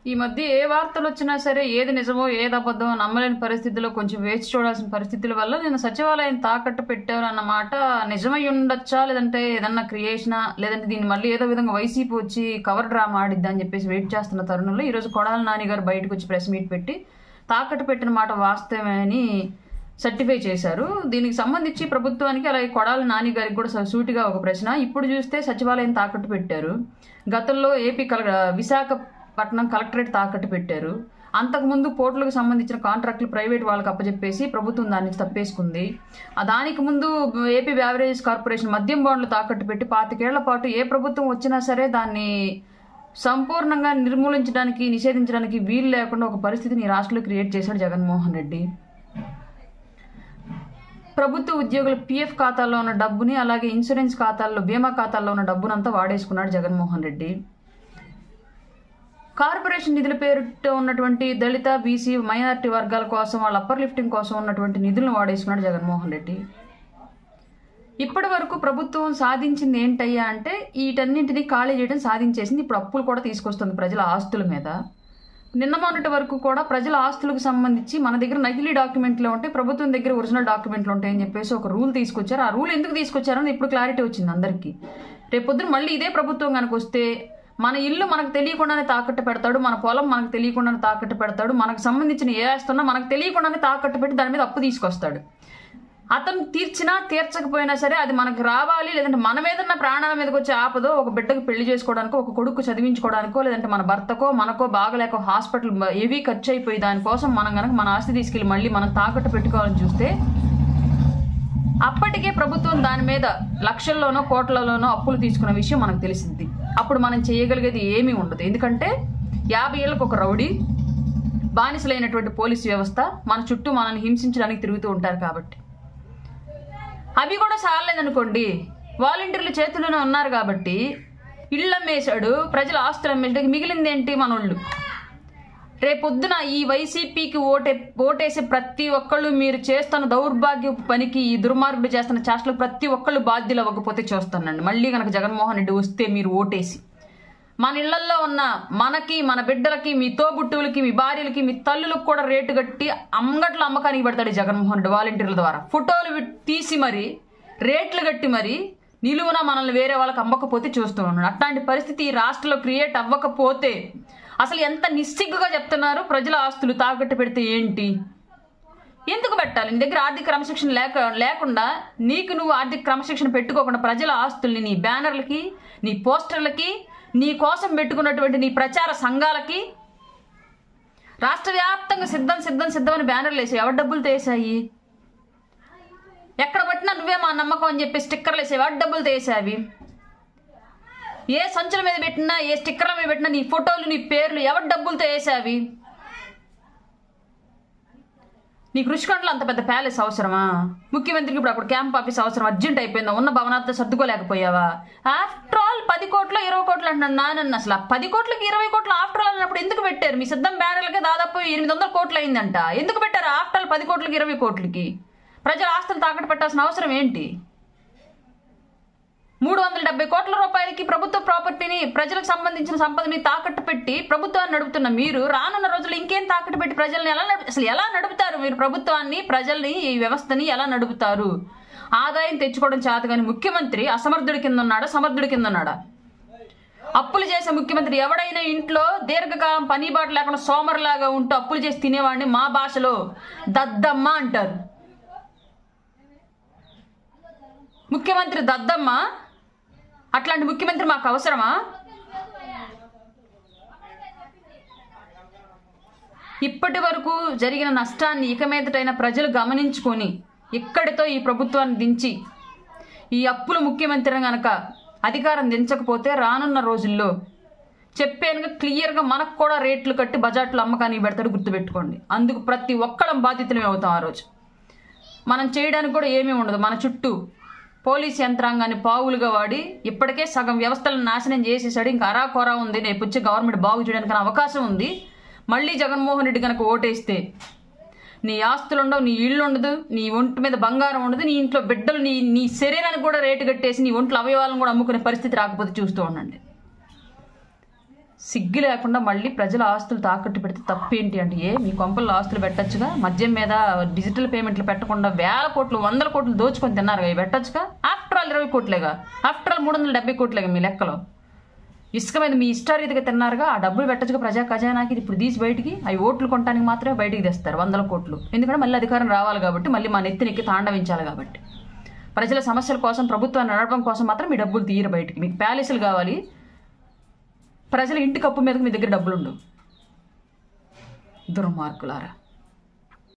ఈ మధ్య ఏ వార్తలు వచ్చినా సరే ఏది నిజమో ఏది అబద్ధమో నమ్మలేని పరిస్థితుల్లో కొంచెం వేచి చూడాల్సిన పరిస్థితుల వల్ల నేను సచివాలయం తాకట్టు పెట్టాను అన్నమాట నిజమై ఉండొచ్చా, లేదంటే ఏదన్నా క్రియేషనా, లేదంటే దీన్ని మళ్ళీ ఏదో విధంగా వైసీపీ వచ్చి కవర్ డ్రామా ఆడిద్దా అని చెప్పేసి వెయిట్ చేస్తున్న తరుణంలో ఈరోజు కొడాలి నాని గారు బయటకు వచ్చి ప్రెస్ మీట్ పెట్టి తాకట్టు పెట్టిన మాట వాస్తవమే అని సర్టిఫై చేశారు. దీనికి సంబంధించి ప్రభుత్వానికి అలాగే కొడాలి నాని గారికి కూడా సూటిగా ఒక ప్రశ్న. ఇప్పుడు చూస్తే సచివాలయం తాకట్టు పెట్టారు, గతంలో విశాఖపట్నం కలెక్టరేట్ తాకట్టు పెట్టారు, అంతకుముందు పోర్టులకు సంబంధించిన కాంట్రాక్టులు ప్రైవేట్ వాళ్ళకి అప్పచెప్పేసి ప్రభుత్వం దాన్ని తప్పేసుకుంది. దానికి ముందు ఏపీ బ్యావరేజ్ కార్పొరేషన్ మద్యం బాండ్లు తాకట్టు పెట్టి 25 ఏళ్ల పాటు ఏ ప్రభుత్వం వచ్చినా సరే దాన్ని సంపూర్ణంగా నిర్మూలించడానికి నిషేధించడానికి వీలు లేకుండా ఒక పరిస్థితిని ఈ రాష్ట్రంలో క్రియేట్ చేశాడు జగన్మోహన్ రెడ్డి. ప్రభుత్వ ఉద్యోగుల పిఎఫ్ ఖాతాల్లో ఉన్న డబ్బుని అలాగే ఇన్సూరెన్స్ ఖాతాల్లో బీమా ఖాతాల్లో ఉన్న డబ్బునంతా వాడేసుకున్నాడు జగన్మోహన్ రెడ్డి. కార్పొరేషన్ నిధుల పేరుతో ఉన్నటువంటి దళిత బీసీ మైనారిటీ వర్గాల కోసం వాళ్ళ అప్పర్ లిఫ్టింగ్ కోసం ఉన్నటువంటి నిధులను వాడేసుకున్నాడు జగన్మోహన్ రెడ్డి. ఇప్పటి వరకు ప్రభుత్వం సాధించింది ఏంటయ్యా అంటే వీటన్నింటినీ ఖాళీ చేయడం సాధించేసింది. ఇప్పుడు అప్పులు కూడా తీసుకొస్తుంది ప్రజల ఆస్తుల మీద. నిన్న మొన్నటి వరకు కూడా ప్రజల ఆస్తులకు సంబంధించి మన దగ్గర నకిలీ డాక్యుమెంట్లు ఉంటాయి, ప్రభుత్వం దగ్గర ఒరిజినల్ డాక్యుమెంట్లు ఉంటాయని చెప్పేసి ఒక రూల్ తీసుకొచ్చారు. ఆ రూల్ ఎందుకు తీసుకొచ్చారని ఇప్పుడు క్లారిటీ వచ్చింది అందరికీ. రేపొద్దున మళ్ళీ ఇదే ప్రభుత్వం కనుక వస్తే మన ఇల్లు మనకు తెలియకుండానే తాకట్టు పెడతాడు, మన పొలం మనకు తెలియకుండానే తాకట్టు పెడతాడు, మనకు సంబంధించిన ఏ ఆస్తున్నా మనకు తెలియకుండానే తాకట్టు పెట్టి దాని మీద అప్పు తీసుకొస్తాడు. అతను తీర్చినా తీర్చకపోయినా సరే అది మనకు రావాలి, లేదంటే మన మీద ప్రాణాల మీదకి వచ్చే ఆపదో, ఒక బిడ్డకు పెళ్లి చేసుకోవడానికో, ఒక కొడుకు చదివించుకోవడానికో, లేదంటే మన భర్తకో మనకో బాగలేకో హాస్పిటల్ ఏవీ ఖర్చు అయిపోయి దానికోసం మనం కనుక మన ఆస్తి తీసుకెళ్ళి మళ్ళీ మనం తాకట్టు పెట్టుకోవాలని చూస్తే అప్పటికే ప్రభుత్వం దాని మీద లక్షల్లోనో కోట్లలోనో అప్పులు తీసుకున్న విషయం మనకు తెలిసింది. అప్పుడు మనం చేయగలిగేది ఏమీ ఉండదు. ఎందుకంటే 50 ఏళ్ళకు ఒక రౌడీ, బానిసలైనటువంటి పోలీసు వ్యవస్థ మన చుట్టూ మనల్ని హింసించడానికి తిరుగుతూ ఉంటారు. కాబట్టి అవి కూడా సాగలేదనుకోండి, వాలంటీర్లు చేతుల్లోనే ఉన్నారు కాబట్టి ఇళ్ళు అమ్మేశాడు, ప్రజల ఆస్తులు అమ్మేసాడు, మిగిలింది ఏంటి మనోళ్ళు. రేపొద్దున ఈ వైసీపీకి ఓటేసే ప్రతి ఒక్కళ్ళు మీరు చేస్తున్న దౌర్భాగ్య పనికి, ఈ దుర్మార్గుడు చేస్తున్న చేష్టలకు ప్రతి ఒక్కళ్ళు బాధ్యులు అవ్వకపోతే చూస్తానండి. మళ్ళీ కనుక జగన్మోహన్ రెడ్డి వస్తే మీరు ఓటేసి మన ఇళ్లల్లో ఉన్న మనకి, మన బిడ్డలకి, మీ తోబుట్టువులకి, మీ భార్యలకి, మీ తల్లులకు కూడా రేటు కట్టి అంగట్లో అమ్మకానికి పెడతాడు జగన్మోహన్ రెడ్డి వాలంటీర్ల ద్వారా. ఫోటోలు తీసి మరి రేట్లు కట్టి మరి నిలువున మనల్ని వేరే వాళ్ళకి అమ్మకపోతే చూస్తూ ఉన్నాడు. అట్లాంటి పరిస్థితి ఈ రాష్ట్రంలో క్రియేట్ అవ్వకపోతే అసలు ఎంత నిస్సిగ్గుగా చెప్తున్నారు. ప్రజల ఆస్తులు తాకట్టు పెడితే ఏంటి, ఎందుకు పెట్టాలి? నీ దగ్గర ఆర్థిక క్రమశిక్షణ లేకుండా నీకు నువ్వు ఆర్థిక క్రమశిక్షణ పెట్టుకోకుండా ప్రజల ఆస్తుల్ని నీ బ్యానర్లకి, నీ పోస్టర్లకి, నీ కోసం పెట్టుకున్నటువంటి నీ ప్రచార సంఘాలకి రాష్ట్ర వ్యాప్తంగా సిద్ధమని బ్యానర్లు వేసాయి. ఎవరి డబ్బులతో వేసాయి? ఎక్కడ పట్టినా నువ్వే మా నమ్మకం అని చెప్పి స్టిక్కర్లు వేసాయి. ఎవరి డబ్బులతో వేసావి? ఏ సంచుల మీద పెట్టినా, ఏ స్టిక్కర్ల మీద పెట్టినా నీ ఫోటోలు, నీ పేర్లు ఎవరి డబ్బులతో వేసావి? నీకు రుషికొండలో అంత పెద్ద ప్యాలెస్ అవసరమా? ముఖ్యమంత్రికి ఇప్పుడు అప్పుడు క్యాంప్ ఆఫీస్ అవసరం, అర్జెంట్ అయిపోయిందా? ఉన్న భవనాలతో సర్దుకోలేకపోయావా? ఆఫ్టర్ ఆల్ 10 కోట్లు 20 కోట్లు అంటున్నాను నానన్న. అసలు 10 కోట్లకి 20 కోట్లు ఆఫ్టర్ ఆల్ అన్నప్పుడు ఎందుకు పెట్టారు? మీ సిద్ధం బ్యానర్లకే దాదాపు 800 కోట్లు అయిందంట. ఎందుకు పెట్టారు ఆఫ్టర్ ఆల్ 10 కోట్లకి 20 కోట్లకి? ప్రజల ఆస్తులు తాకట్టు పెట్టాల్సిన అవసరం ఏంటి? 370 కోట్ల రూపాయలకి ప్రభుత్వ ప్రాపర్టీని, ప్రజలకు సంబంధించిన సంపదని తాకట్టు పెట్టి ప్రభుత్వాన్ని నడుపుతున్న మీరు రానున్న రోజులు ఇంకేం తాకట్టు పెట్టి ప్రజల్ని అసలు ఎలా నడుపుతారు? మీరు ప్రభుత్వాన్ని, ప్రజల్ని, ఈ వ్యవస్థని ఎలా నడుపుతారు? ఆదాయం తెచ్చుకోవడం చేత కానీ ముఖ్యమంత్రి అసమర్థుడి కింద ఉన్నాడా, సమర్థుడి కింద ఉన్నాడా? అప్పులు చేసే ముఖ్యమంత్రి ఎవడైనా ఇంట్లో దీర్ఘకాలం పనిబాటు లేకుండా సోమరులాగా ఉంటూ అప్పులు చేసి తినేవాడిని మా భాషలో దద్దమ్మ అంటారు. ముఖ్యమంత్రి దద్దమ్మ. అట్లాంటి ముఖ్యమంత్రి మాకు అవసరమా? ఇప్పటి వరకు జరిగిన నష్టాన్ని ఇక మీదటైనా ప్రజలు గమనించుకొని ఇక్కడితో ఈ ప్రభుత్వాన్ని దించి, ఈ అప్పుల ముఖ్యమంత్రిని గనక అధికారం దించకపోతే రానున్న రోజుల్లో చెప్పానుగా క్లియర్గా మనకు కూడా రేట్లు కట్టి బజార్లో అమ్మకానికి పెడతాడు, గుర్తుపెట్టుకోండి. అందుకు ప్రతి ఒక్కళ్ళం బాధ్యతలమే అవుతాం. ఆ రోజు మనం చేయడానికి కూడా ఏమీ ఉండదు. మన చుట్టూ పోలీస్ యంత్రాంగాన్ని పావులుగా వాడి ఇప్పటికే సగం వ్యవస్థలను నాశనం చేసేసాడు. ఇంకా అరాకొరా ఉంది, రేపు వచ్చి గవర్నమెంట్ బాగు చేయడానికి అవకాశం ఉంది. మళ్ళీ జగన్మోహన్ రెడ్డి కనుక ఓటేస్తే నీ ఆస్తులు ఉండవు, నీ ఇళ్ళు ఉండదు, నీ ఒంటి మీద బంగారం ఉండదు, నీ ఇంట్లో బిడ్డలు, నీ శరీరానికి కూడా రేటు కట్టేసి నీ ఒంట్లో అవయవాలను కూడా అమ్ముకునే పరిస్థితి రాకపోతే చూస్తూ ఉండండి. సిగ్గు లేకుండా మళ్ళీ ప్రజల ఆస్తులు తాకట్టు పెడితే తప్పేంటి అంటే మీ కొంపల్లో ఆస్తులు పెట్టచ్చుగా, మద్యం మీద డిజిటల్ పేమెంట్లు పెట్టకుండా 1000 కోట్లు 100 కోట్లు దోచుకొని తిన్నారుగా, ఇవి పెట్టచ్చుగా. ఆఫ్టర్ ఆల్ 20 కోట్లేగా, ఆఫ్టర్ ఆల్ 370 కోట్లేగా మీ లెక్కలో. ఇసుక మీద మీ ఇష్టారీతిగా తిన్నారుగా, ఆ డబ్బులు పెట్టచ్చుగా ప్రజా ఖజానాకి. ఇప్పుడు తీసి బయటికి అవి ఓట్లు కొనడానికి మాత్రమే బయటికి తెస్తారు 100 కోట్లు. ఎందుకంటే మళ్ళీ అధికారం రావాలి కాబట్టి, మళ్ళీ మా నెత్తినెక్కి తాండవించాలి కాబట్టి. ప్రజల సమస్యల కోసం, ప్రభుత్వాన్ని నడపడం కోసం మాత్రం మీ డబ్బులు తీయరు బయటికి. మీకు ప్యాలెస్లు కావాలి, ప్రజల ఇంటి కప్పు మీదకి మీ దగ్గర డబ్బులు ఉండవు. దుర్మార్గులారా.